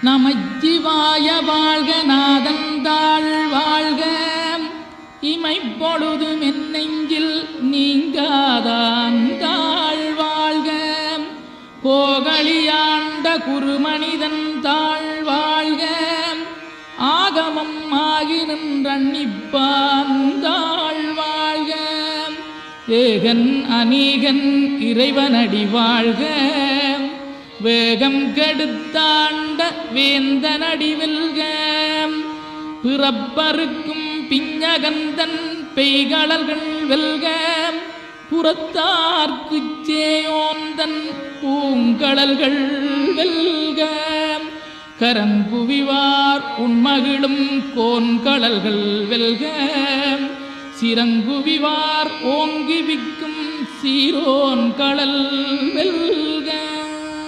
நமச்சிவாய வாழ்க நாதந்தாள் வாழ்க இமைப்பொழுது மென்னெஞ்சில் நீங்காதாந்தாள் வாழ்க கோகலியாண்ட குருமனிதன் தாழ் வாழ்க ஆகமம் ஆகி நின்றன்னிப்பாந்தாள் வாழ்க ஏகன் அநீகன் இறைவனடி வாழ்க வேகம் கெடுத்தாண்ட வேந்தனடி வெல்க பிறப்பருக்கும் பிஞகந்தன் பெய்களர்கள் வெல்க புறத்தார்க்குச் சேயோந்தன் பூங்கடல்கள் வெல்க கரங்குவிவார் உண்மகிழும் கோன்கடல்கள் வெல்க சிறங்குவிவார் ஓங்கி விக்கும் சீரோன் கடல் வெல்க.